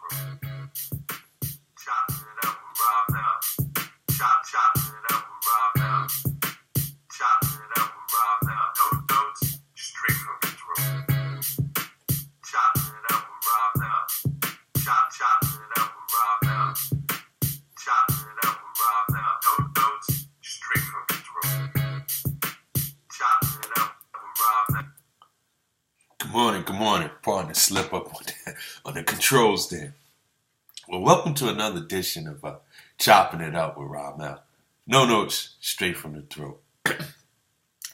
Chopping it up with Ramel. Chopping it up with Ramel. Chopping it up with Ramel. No notes, straight from the throat. Chopping it up with Ramel. Chopping it up with Ramel. Chopping it up with Ramel. No notes, straight from the throat. Chopping it up with Ramel. Good morning. Pardon the slip up on the controls there. Well, welcome to another edition of Chopping It Up with Ramel. No notes, straight from the throat.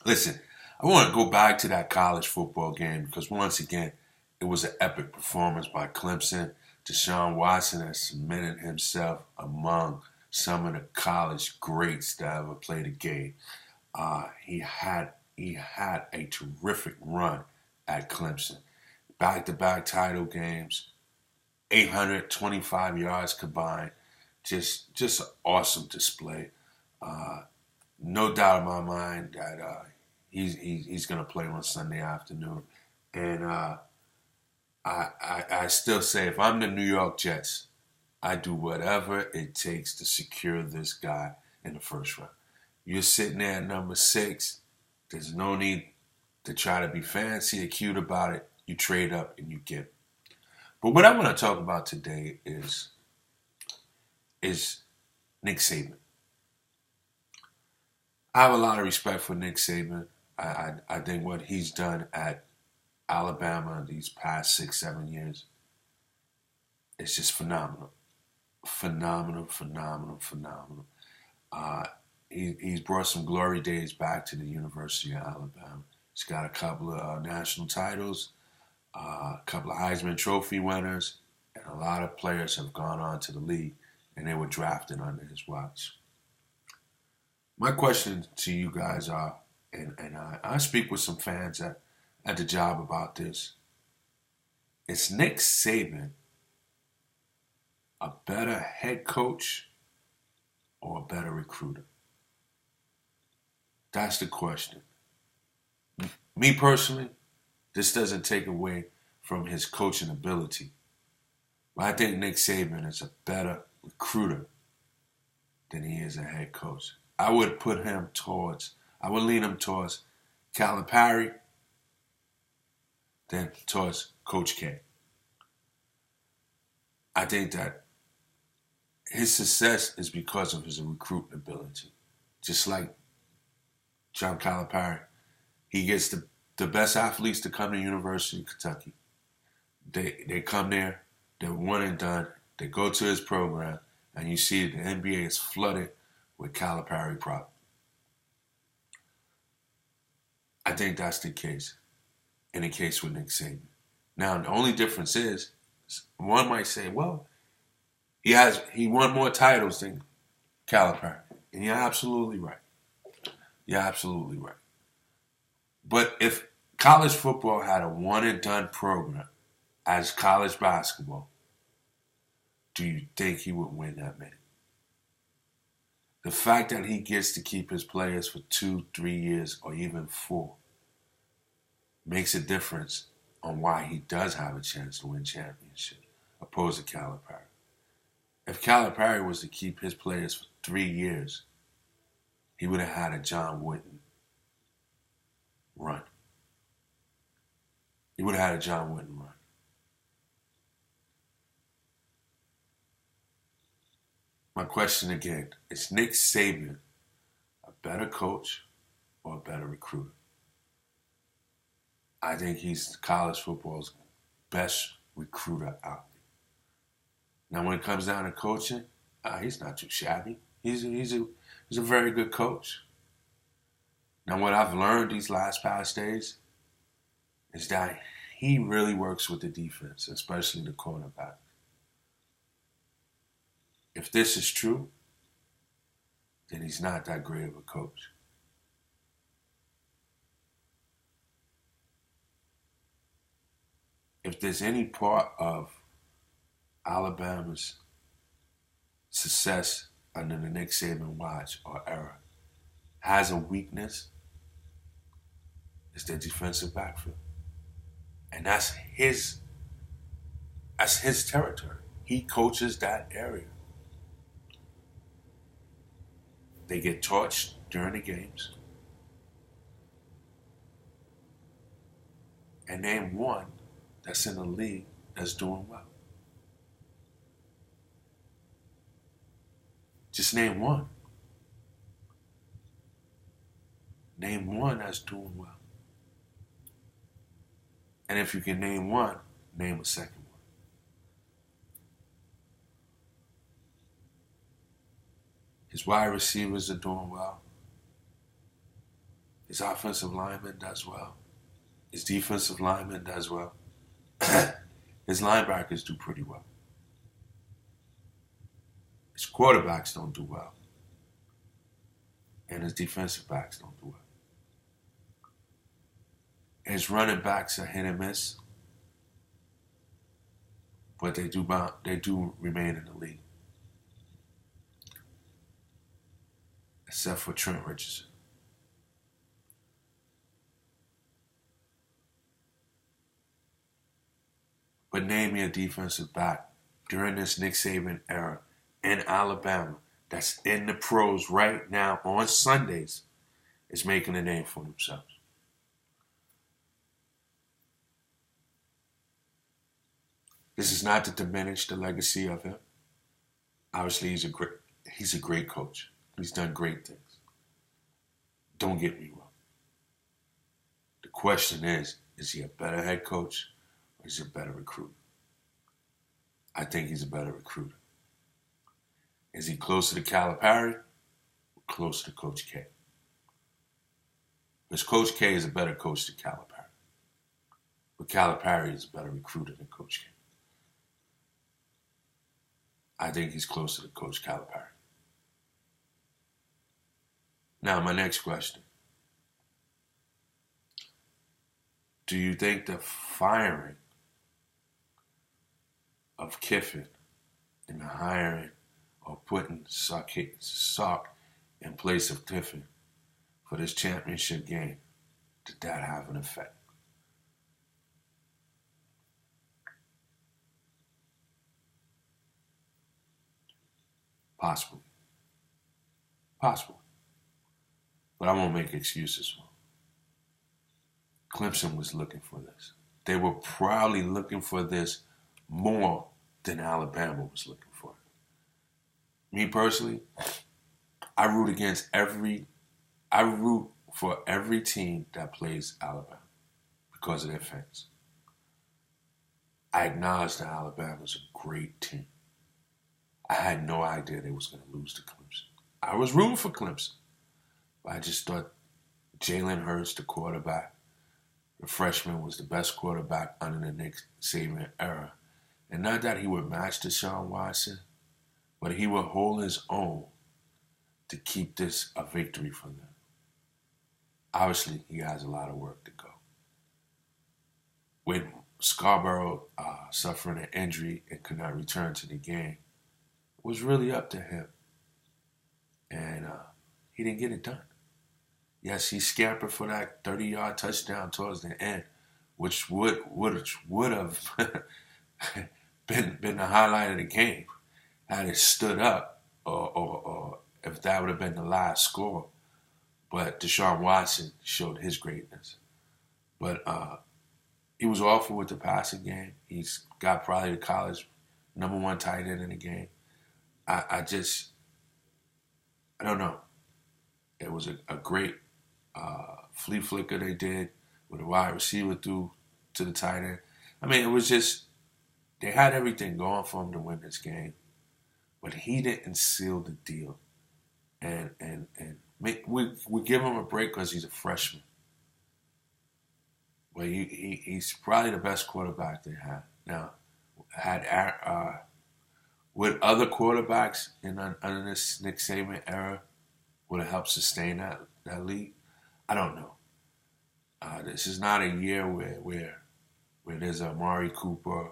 Listen, I want to go back to that college football game because once again, it was an epic performance by Clemson. Deshaun Watson has cemented himself among some of the college greats that ever played the game. He had a terrific run at Clemson. Back-to-back title games, 825 yards combined. Just an awesome display. No doubt in my mind that he's going to play on Sunday afternoon. And I still say if I'm the New York Jets, I do whatever it takes to secure this guy in the first round. You're sitting there at number 6. There's no need to try to be fancy or cute about it. You trade up and you get it. But what I want to talk about today is Nick Saban. I have a lot of respect for Nick Saban. I think what he's done at Alabama these past 6-7 years is just phenomenal. Phenomenal. He's brought some glory days back to the University of Alabama. He's got a couple of national titles, a couple of Heisman Trophy winners, and a lot of players have gone on to the league, and they were drafted under his watch. My question to you guys are, and I speak with some fans at the job about this, is Nick Saban a better head coach or a better recruiter? That's the question. Me personally, this doesn't take away from his coaching ability. But I think Nick Saban is a better recruiter than he is a head coach. I would lean him towards Calipari than towards Coach K. I think that his success is because of his recruiting ability. Just like John Calipari, he gets the best athletes to come to University of Kentucky. They come there, they're one and done, they go to his program, and you see the NBA is flooded with Calipari product. I think that's the case in the case with Nick Saban. Now, the only difference is, one might say, well, he won more titles than Calipari. And you're absolutely right. But if college football had a one-and-done program as college basketball, do you think he would win that many? The fact that he gets to keep his players for 2, 3 years, or even 4, makes a difference on why he does have a chance to win championships, opposed to Calipari. If Calipari was to keep his players for 3 years, he would have had a John Wooden run. My question again, is Nick Saban a better coach or a better recruiter? I think he's college football's best recruiter out there. Now, when it comes down to coaching, he's not too shabby. He's a very good coach. Now, what I've learned these past days is that he really works with the defense, especially the cornerback. If this is true, then he's not that great of a coach. If there's any part of Alabama's success under the Nick Saban watch or era has a weakness, it's their defensive backfield. And that's his territory. He coaches that area. They get torched during the games. And name one that's in the league that's doing well. Just name one. Name one that's doing well. And if you can name one, name a second one. His wide receivers are doing well. His offensive lineman does well. His defensive lineman does well. His linebackers do pretty well. His quarterbacks don't do well. And his defensive backs don't do well. His running backs are hit and miss, but they do remain in the league. Except for Trent Richardson. But name me a defensive back during this Nick Saban era in Alabama that's in the pros right now on Sundays is making a name for themselves. This is not to diminish the legacy of him. Obviously, he's a great coach. He's done great things. Don't get me wrong. The question is he a better head coach or is he a better recruiter? I think he's a better recruiter. Is he closer to Calipari or closer to Coach K? Because Coach K is a better coach than Calipari. But Calipari is a better recruiter than Coach K. I think he's closer to Coach Calipari. Now, my next question. Do you think the firing of Kiffin and the hiring or putting Salk in place of Kiffin for this championship game, did that have an effect? Possible. But I won't make excuses for him. Clemson was looking for this. They were probably looking for this more than Alabama was looking for it. Me personally, I root for every team that plays Alabama because of their fans. I acknowledge that Alabama's a great team. I had no idea they was going to lose to Clemson. I was rooting for Clemson. But I just thought Jalen Hurts, the quarterback, the freshman, was the best quarterback under the Nick Saban era. And not that he would match Deshaun Watson, but he would hold his own to keep this a victory for them. Obviously, he has a lot of work to go. With Scarborough suffering an injury and could not return to the game, it was really up to him. And he didn't get it done. Yes, he scampered for that 30-yard touchdown towards the end, which would have been the highlight of the game had it stood up, or if that would have been the last score. But Deshaun Watson showed his greatness. But he was awful with the passing game. He's got probably the college #1 tight end in the game. I don't know. It was a great flea flicker they did with a wide receiver through to the tight end. I mean, it was just, they had everything going for him to win this game, but he didn't seal the deal. And we give him a break because he's a freshman. But he's probably the best quarterback they had. Now, with other quarterbacks under this Nick Saban era, would have helped sustain that league? I don't know. This is not a year where there's a Amari Cooper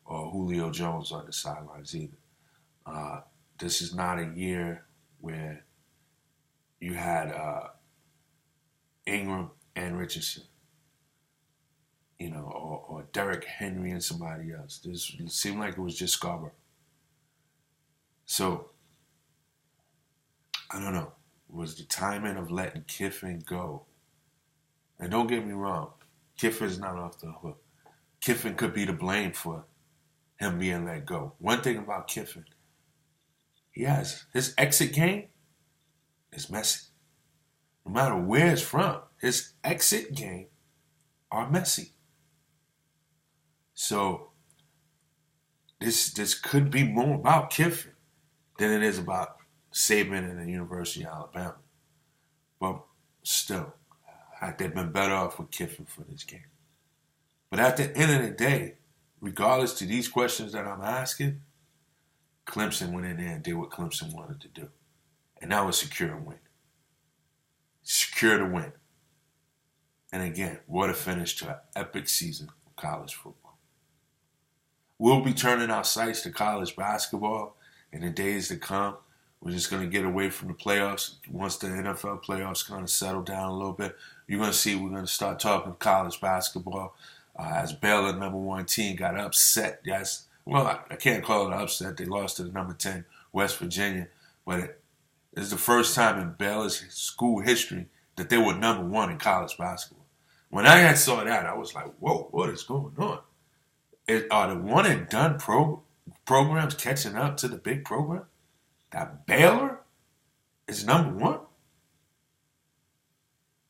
or Julio Jones on the sidelines either. This is not a year where you had Ingram and Richardson, or Derrick Henry and somebody else. It seemed like it was just Scarborough. So, I don't know. Was the timing of letting Kiffin go? And don't get me wrong, Kiffin's not off the hook. Kiffin could be to blame for him being let go. One thing about Kiffin, his exit game is messy. No matter where it's from, his exit game are messy. So this could be more about Kiffin than it is about Saban and the University of Alabama. But still, they've been better off with Kiffin for this game. But at the end of the day, regardless to these questions that I'm asking, Clemson went in there and did what Clemson wanted to do. And that was secure a win. Secure to win. And again, what a finish to an epic season of college football. We'll be turning our sights to college basketball in the days to come. We're just going to get away from the playoffs. Once the NFL playoffs kind of settle down a little bit, you're going to see we're going to start talking college basketball. As Baylor, number 1 team, got upset. Yes, well, I can't call it an upset. They lost to the number 10 West Virginia. But it's the first time in Baylor's school history that they were number 1 in college basketball. When I saw that, I was like, whoa, what is going on? Are the one-and-done programs catching up to the big program? That Baylor is number 1?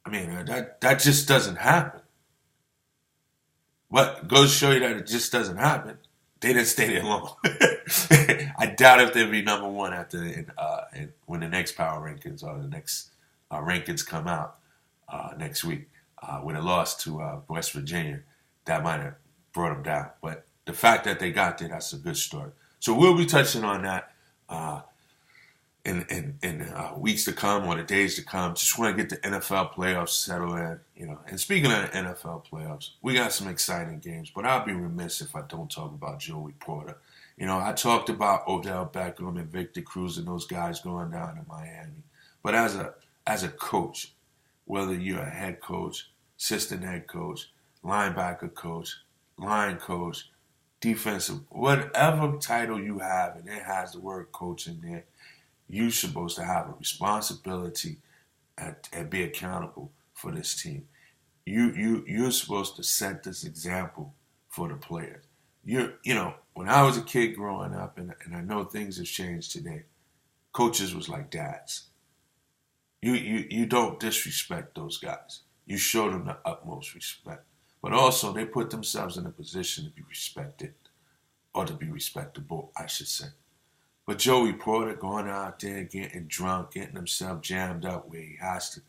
I mean, that just doesn't happen. But goes to show you that it just doesn't happen. They didn't stay there long. I doubt if they'll be number 1 after when the next power rankings or the next rankings come out next week. With a loss to West Virginia, that might have brought them down. But the fact that they got there, that's a good story. So we'll be touching on that in weeks to come or the days to come. Just want to get the NFL playoffs settled in, And speaking of the NFL playoffs, we got some exciting games, but I'll be remiss if I don't talk about Joey Porter. I talked about Odell Beckham and Victor Cruz and those guys going down to Miami. But as a coach, whether you're a head coach, assistant head coach, linebacker coach, line coach, defensive, whatever title you have, and it has the word coach in there, you're supposed to have a responsibility and be accountable for this team. You're supposed to set this example for the players. When I was a kid growing up, and I know things have changed today, coaches was like dads. You don't disrespect those guys. You show them the utmost respect. But also, they put themselves in a position to be respected, or to be respectable, I should say. But Joey Porter going out there, getting drunk, getting himself jammed up where he has to,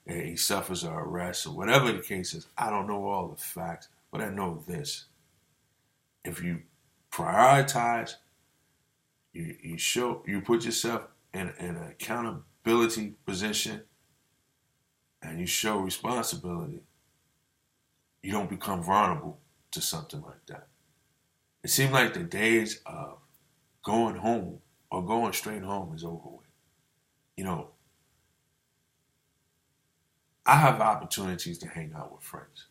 he suffers an arrest, or whatever the case is. I don't know all the facts, but I know this. If you prioritize, you put yourself in an accountability position, and you show responsibility, you don't become vulnerable to something like that. It seems like the days of going home or going straight home is over with. I have opportunities to hang out with friends.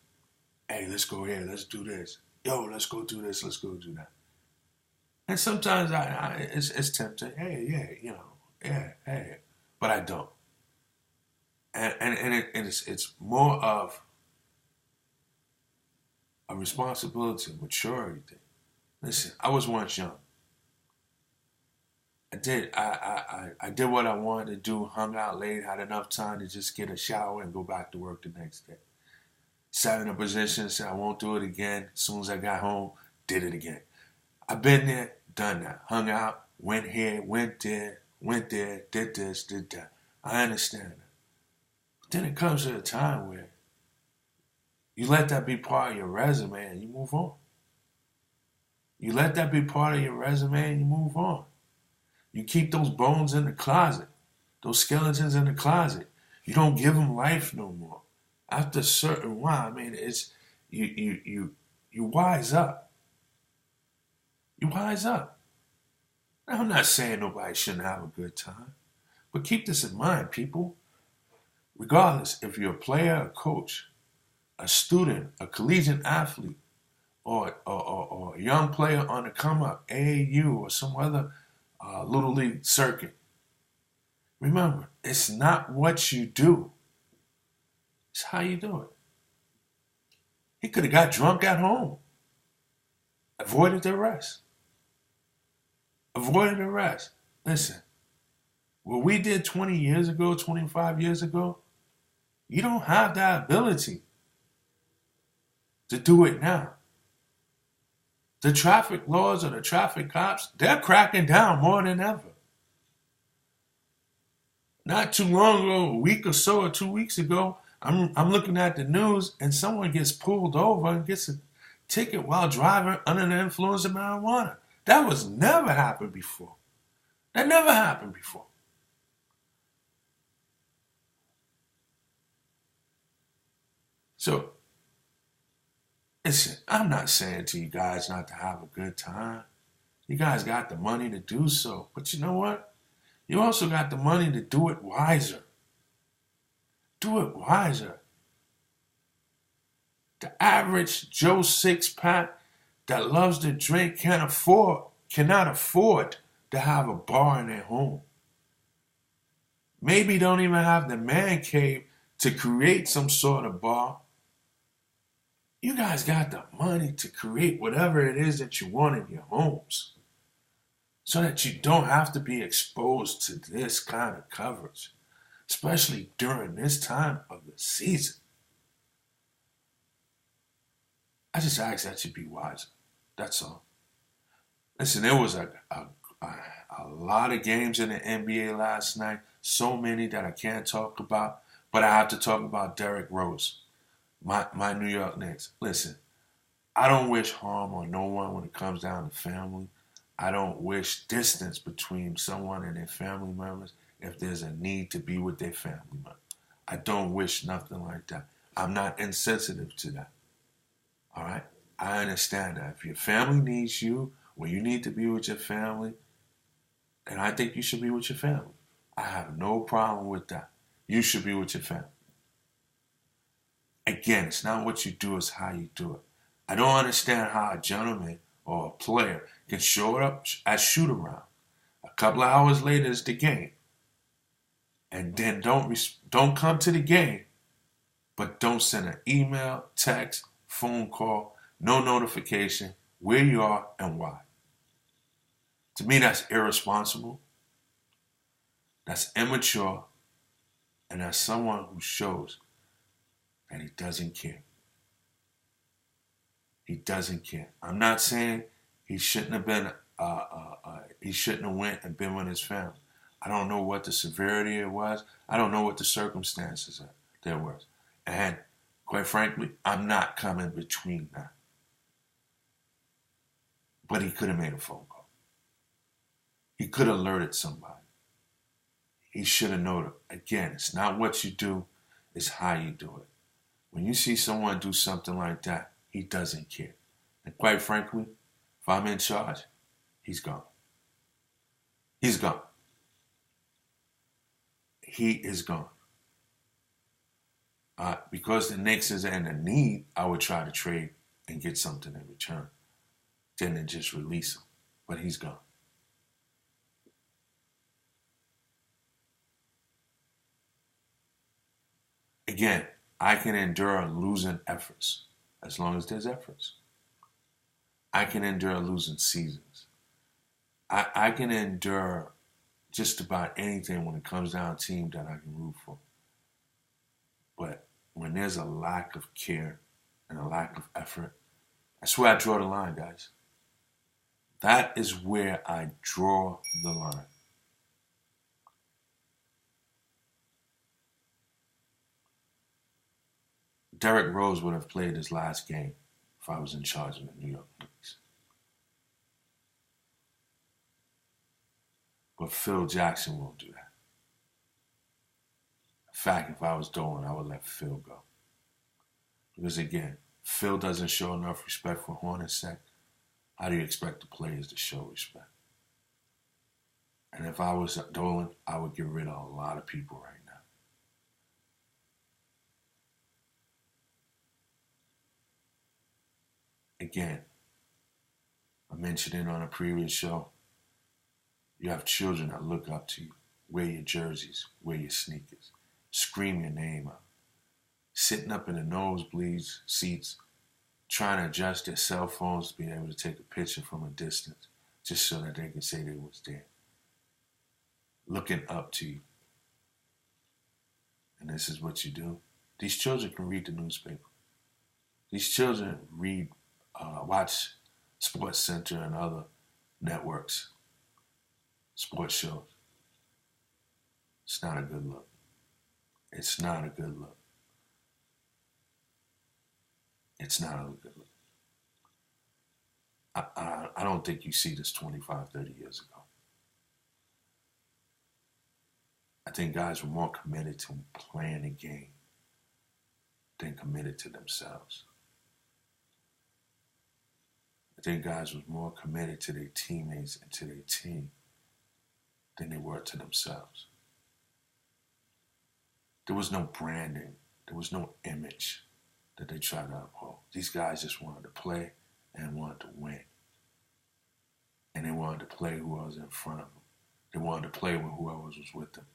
Hey, let's go here, let's do this. Yo, let's go do this, let's go do that. And sometimes it's tempting. Hey, but I don't. And it's more of a responsibility, maturity thing. Listen, I was once young. I did what I wanted to do, hung out late, had enough time to just get a shower and go back to work the next day. Sat in a position, said I won't do it again. As soon as I got home, did it again. I've been there, done that. Hung out, went here, went there, did this, did that. I understand that. But then it comes to a time where you let that be part of your resume and you move on. You let that be part of your resume and you move on. You keep those bones in the closet, those skeletons in the closet. You don't give them life no more. After a certain while, it's you wise up. You wise up. Now, I'm not saying nobody shouldn't have a good time, but keep this in mind, people. Regardless, if you're a player, a coach, a student, a collegiate athlete, or a young player on the come up, AAU or some other Little League circuit. Remember, it's not what you do. It's how you do it. He could have got drunk at home. Avoided the arrest. Avoided arrest. Listen, what we did 20 years ago, 25 years ago, you don't have that ability to do it now. The traffic laws or the traffic cops, they're cracking down more than ever. Not too long ago, a week or so or 2 weeks ago, I'm looking at the news and someone gets pulled over and gets a ticket while driving under the influence of marijuana. That was never happened before. That never happened before. So, listen, I'm not saying to you guys not to have a good time. You guys got the money to do so. But you know what? You also got the money to do it wiser. Do it wiser. The average Joe Six-Pack that loves to drink cannot afford to have a bar in their home. Maybe don't even have the man cave to create some sort of bar. You guys got the money to create whatever it is that you want in your homes so that you don't have to be exposed to this kind of coverage, especially during this time of the season. I just ask that you be wiser. That's all. Listen, there was a lot of games in the NBA last night, so many that I can't talk about, but I have to talk about Derrick Rose, my New York Knicks. Listen, I don't wish harm on no one when it comes down to family. I don't wish distance between someone and their family members if there's a need to be with their family member. I don't wish nothing like that. I'm not insensitive to that. All right? I understand that. If your family needs you, or you need to be with your family, then I think you should be with your family. I have no problem with that. You should be with your family. Again, it's not what you do, it's how you do it. I don't understand how a gentleman or a player can show up at shoot-around. A couple of hours later is the game. And then don't come to the game, but don't send an email, text, phone call, no notification, where you are and why. To me, that's irresponsible. That's immature. And that's someone who shows that he doesn't care. He doesn't care. I'm not saying he shouldn't have been. He shouldn't have went and been with his family. I don't know what the severity it was. I don't know what the circumstances there was. And quite frankly, I'm not coming between that. But he could have made a phone call. He could have alerted somebody. He should have known it. Again, it's not what you do, it's how you do it. When you see someone do something like that, he doesn't care. And quite frankly, if I'm in charge, he's gone. He's gone. He is gone. Because the Knicks is in a need, I would try to trade and get something in return. Then just release him. But he's gone. Again, I can endure losing efforts as long as there's efforts. I can endure losing seasons. I can endure just about anything when it comes down to a team that I can root for. But when there's a lack of care and a lack of effort, that's where I draw the line, guys. That is where I draw the line. Derrick Rose would have played his last game if I was in charge of the New York Knicks. But Phil Jackson won't do that. In fact, if I was Dolan, I would let Phil go. Because again, Phil doesn't show enough respect for Hornacek. How do you expect the players to show respect? And if I was Dolan, I would get rid of a lot of people right now. Again, I mentioned it on a previous show. You have children that look up to you, wear your jerseys, wear your sneakers, scream your name out, sitting up in the nosebleeds seats, trying to adjust their cell phones to be able to take a picture from a distance just so that they can say they was there. Looking up to you. And this is what you do. These children can read the newspaper. These children watch Sports Center and other networks, sports shows. It's not a good look. It's not a good look. It's not a good look. I don't think you see this 25, 30 years ago. I think guys were more committed to playing the game than committed to themselves. I think guys was more committed to their teammates and to their team than they were to themselves. There was no branding. There was no image that they tried to uphold. These guys just wanted to play and wanted to win. And they wanted to play who was in front of them. They wanted to play with whoever was with them.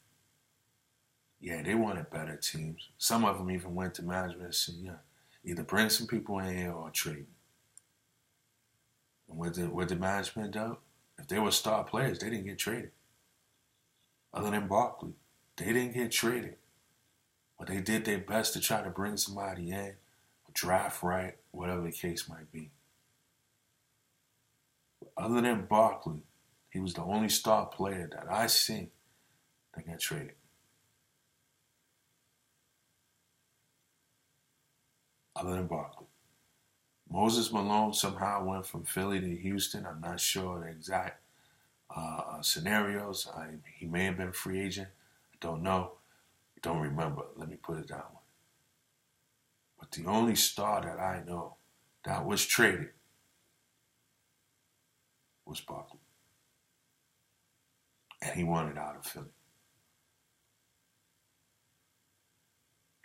Yeah, they wanted better teams. Some of them even went to management and said, yeah, either bring some people in here or trade me. And what did management do? If they were star players, they didn't get traded. Other than Barkley, they didn't get traded. But they did their best to try to bring somebody in, draft right, whatever the case might be. Other than Barkley, he was the only star player that I seen that got traded. Other than Barkley. Moses Malone somehow went from Philly to Houston. I'm not sure the exact scenarios. He may have been a free agent. I don't know. I don't remember. Let me put it that way. But the only star that I know that was traded was Barkley. And he wanted out of Philly.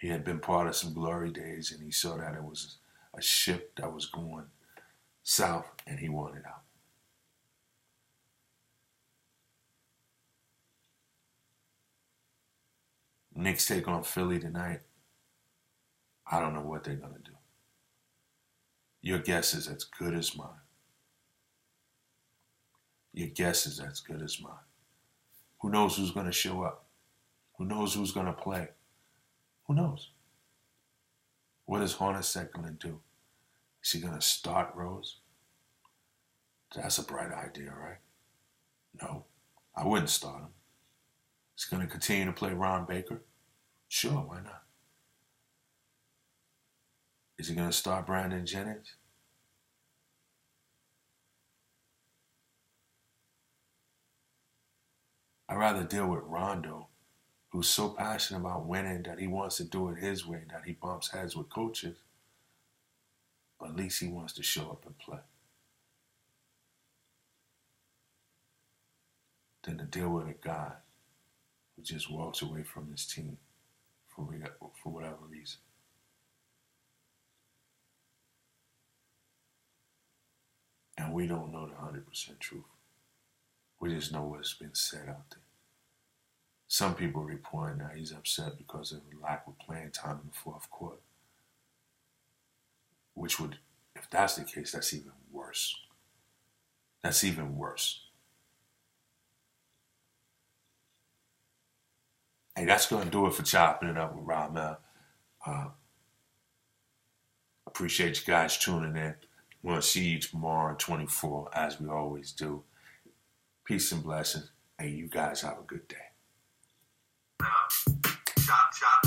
He had been part of some glory days, and he saw that it was a ship that was going south, and he wanted out. Knicks take on Philly tonight. I don't know what they're going to do. Your guess is as good as mine. Your guess is as good as mine. Who knows who's going to show up? Who knows who's going to play? Who knows? What is Hornacek going to do? Is he going to start Rose? That's a bright idea, right? No, I wouldn't start him. Is he going to continue to play Ron Baker? Sure, why not? Is he going to start Brandon Jennings? I'd rather deal with Rondo, who's so passionate about winning that he wants to do it his way, that he bumps heads with coaches, but at least he wants to show up and play. Than to deal with a guy who just walks away from his team for whatever reason. And we don't know the 100% truth. We just know what's been said out there. Some people reporting that he's upset because of the lack of playing time in the fourth quarter. Which would, if that's the case, that's even worse. That's even worse. Hey, that's going to do it for Chopping It Up with Ramel. Appreciate you guys tuning in. We'll see you tomorrow at 24, as we always do. Peace and blessings, and you guys have a good day. Chop, chop.